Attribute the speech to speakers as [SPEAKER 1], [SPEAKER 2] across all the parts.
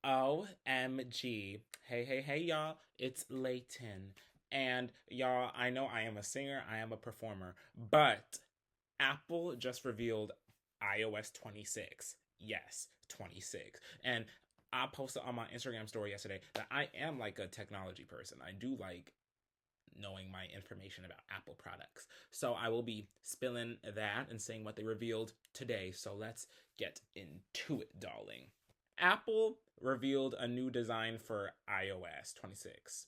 [SPEAKER 1] OMG. Hey, y'all. It's Laytin. And y'all, I know I am a singer, I am a performer, but Apple just revealed iOS 26. Yes, 26. And I posted on my Instagram story yesterday that I am like a technology person. I do like knowing my information about Apple products. So I will be spilling that and saying what they revealed today. So let's get into it, darling. Apple revealed a new design for iOS 26,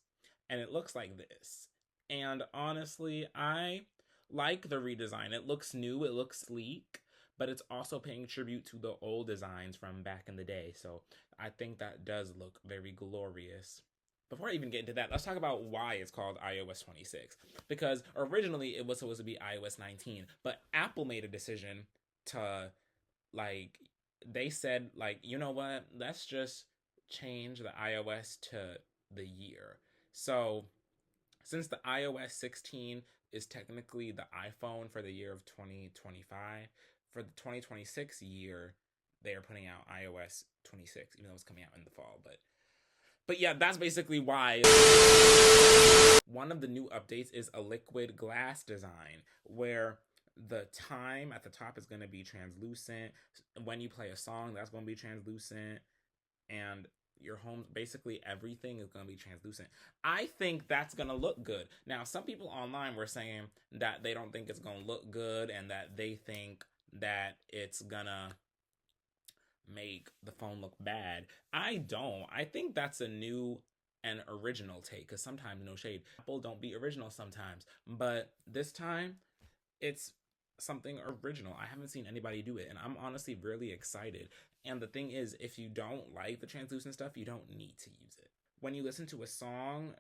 [SPEAKER 1] and it looks like this. And honestly, I like the redesign. It looks new, it looks sleek, but it's also paying tribute to the old designs from back in the day. So I think that does look very glorious. Before I even get into that, let's talk about why it's called iOS 26. Because originally it was supposed to be iOS 19, but Apple made a decision to, like, they said, like, you know what, let's just change the iOS to the year. So since the iOS 16 is technically the iPhone for the year of 2025, for the 2026 year they are putting out iOS 26, even though it's coming out in the fall. But yeah, that's basically why. One of the new updates is a liquid glass design where the time at the top is going to be translucent. When you play a song, that's going to be translucent. And your home, basically everything is going to be translucent. I think that's going to look good. Now, some people online were saying that they don't think it's going to look good and that they think that it's going to make the phone look bad. I don't. I think that's a new and original take, because sometimes, no shade, Apple don't be original sometimes, but this time it's something original. I haven't seen anybody do it, and I'm honestly really excited. And the thing is, if you don't like the translucent stuff, you don't need to use it. When you listen to a song,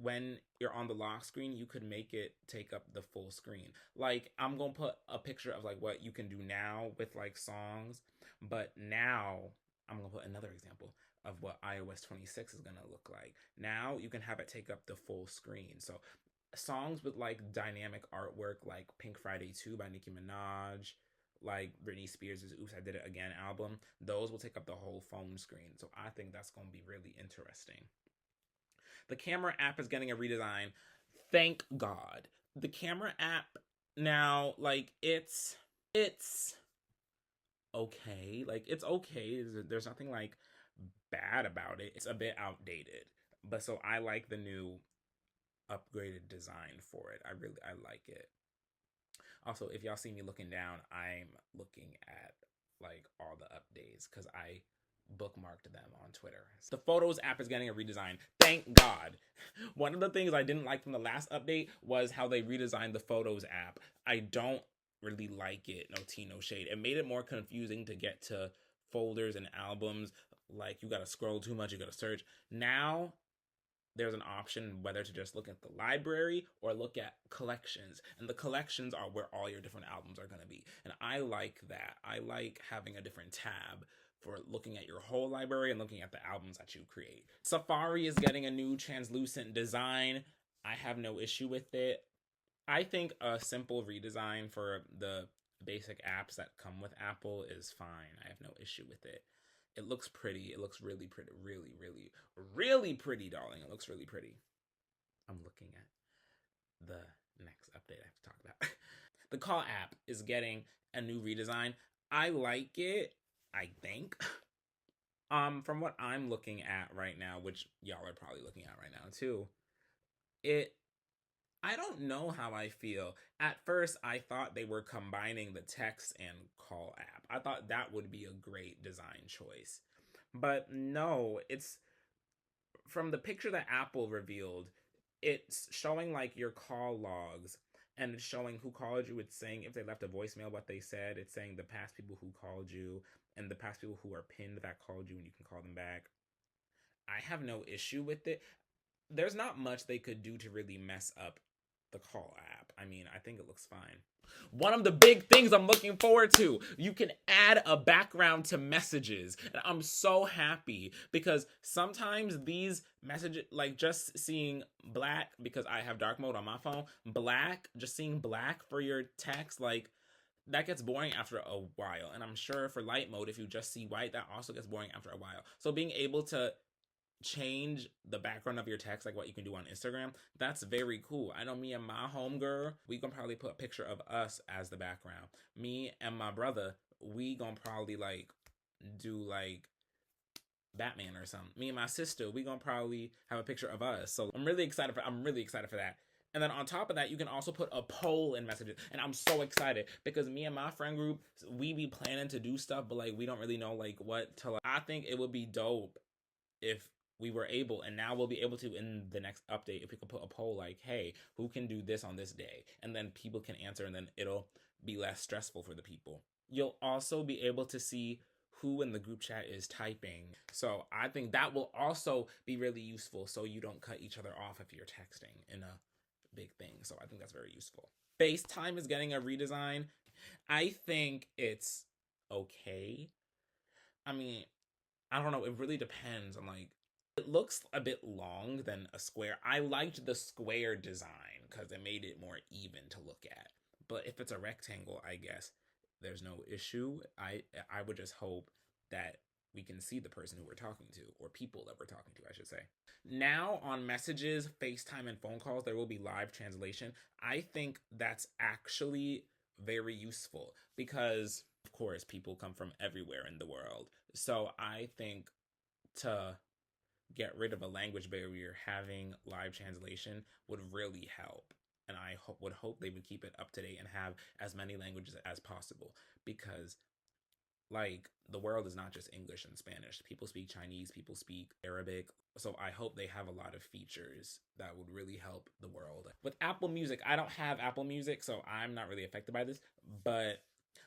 [SPEAKER 1] when you're on the lock screen, you could make it take up the full screen. Like, I'm gonna put a picture of like what you can do now with like songs, but now I'm gonna put another example of what iOS 26 is gonna look like. Now you can have it take up the full screen. So songs with like dynamic artwork, like Pink Friday 2 by Nicki Minaj, like Britney Spears' Oops, I Did It Again album, those will take up the whole phone screen. So I think that's gonna be really interesting. The camera app is getting a redesign. Thank God. The camera app now, like, it's okay. Like, it's okay. There's nothing like bad about it. It's a bit outdated. But so I like the new upgraded design for it. I like it. Also, if y'all see me looking down, I'm looking at like all the updates because I bookmarked them on Twitter. The Photos app is getting a redesign. Thank God. One of the things I didn't like from the last update was how they redesigned the Photos app. I don't really like it. No tea, no shade. It made it more confusing to get to folders and albums. Like, you gotta scroll too much, you gotta search. Now there's an option whether to just look at the library or look at collections, and the collections are where all your different albums are going to be, and I like that. I like having a different tab for looking at your whole library and looking at the albums that you create. Safari is getting a new translucent design. I have no issue with it. I think a simple redesign for the basic apps that come with Apple is fine. I have no issue with it. It looks pretty. It looks really pretty. Really, really, really pretty, darling. It looks really pretty. I'm looking at the next update I have to talk about. The Call app is getting a new redesign. I like it, I think. From what I'm looking at right now, which y'all are probably looking at right now too, it I don't know how I feel. At first, I thought they were combining the text and call app. I thought that would be a great design choice. But no, it's from the picture that Apple revealed, it's showing like your call logs, and it's showing who called you. It's saying if they left a voicemail, what they said. It's saying the past people who called you and the past people who are pinned that called you, and you can call them back. I have no issue with it. There's not much they could do to really mess up the call app. I mean, I think it looks fine. One of the big things I'm looking forward to, you can add a background to messages. And I'm so happy because sometimes these messages, like just seeing black, because I have dark mode on my phone, black, just seeing black for your text, like, that gets boring after a while. And I'm sure for light mode, if you just see white, that also gets boring after a while. So being able to change the background of your text like what you can do on Instagram, that's very cool. I know me and my homegirl, we gonna probably put a picture of us as the background. Me and my brother, we gonna probably like do like Batman or something. Me and my sister, we gonna probably have a picture of us. So I'm really excited for that. And then on top of that, you can also put a poll in messages. And I'm so excited because me and my friend group, we be planning to do stuff, but like we don't really know like what to like. I think it would be dope if we were able, and now we'll be able to in the next update, if we could put a poll like, hey, who can do this on this day? And then people can answer, and then it'll be less stressful for the people. You'll also be able to see who in the group chat is typing. So I think that will also be really useful so you don't cut each other off if you're texting in a big thing. So I think that's very useful. FaceTime is getting a redesign. I think it's okay. I mean, I don't know. It really depends on like, it looks a bit long than a square. I liked the square design because it made it more even to look at. But if it's a rectangle, I guess there's no issue. I would just hope that we can see the person who we're talking to, or people that we're talking to, I should say. Now on messages, FaceTime, and phone calls, there will be live translation. I think that's actually very useful because, of course, people come from everywhere in the world. So I think to get rid of a language barrier, having live translation would really help. And I would hope they would keep it up to date and have as many languages as possible because, like, the world is not just English and Spanish. People speak Chinese, people speak Arabic. So I hope they have a lot of features that would really help the world. With Apple Music, I don't have Apple Music, so I'm not really affected by this, but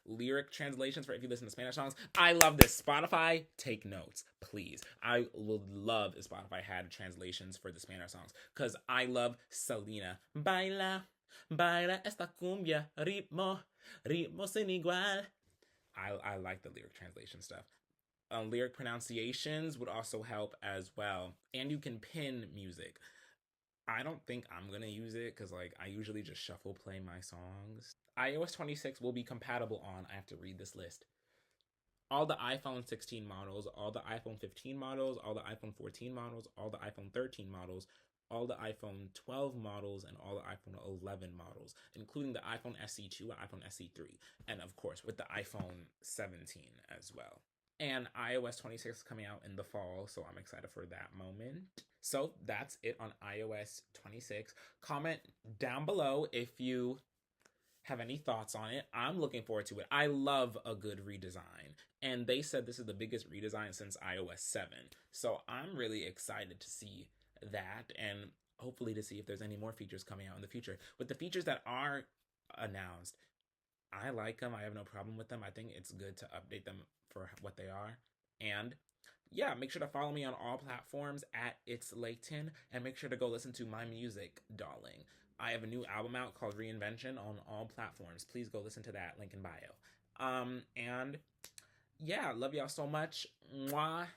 [SPEAKER 1] lyric translations for if you listen to Spanish songs. I love this. Spotify, take notes, please. I would love if Spotify had translations for the Spanish songs because I love Selena. Baila, baila esta cumbia, ritmo, ritmo sin igual. I like the lyric translation stuff. Lyric pronunciations would also help as well. And you can pin music. I don't think I'm gonna use it because like I usually just shuffle play my songs. iOS 26 will be compatible on, I have to read this list, all the iPhone 16 models, all the iPhone 15 models, all the iPhone 14 models, all the iPhone 13 models, all the iPhone 12 models, and all the iPhone 11 models, including the iPhone SE2 and iPhone SE3, and of course with the iPhone 17 as well. And iOS 26 is coming out in the fall, so I'm excited for that moment. So that's it on iOS 26. Comment down below if you have any thoughts on it. I'm looking forward to it. I love a good redesign. And they said this is the biggest redesign since iOS 7. So I'm really excited to see that and hopefully to see if there's any more features coming out in the future. With the features that are announced, I like them. I have no problem with them. I think it's good to update them for what they are. And yeah, make sure to follow me on all platforms at It's Laytin, and make sure to go listen to my music, darling. I have a new album out called Reinvention on all platforms. Please go listen to that. Link in bio. And yeah, love y'all so much. Mwah.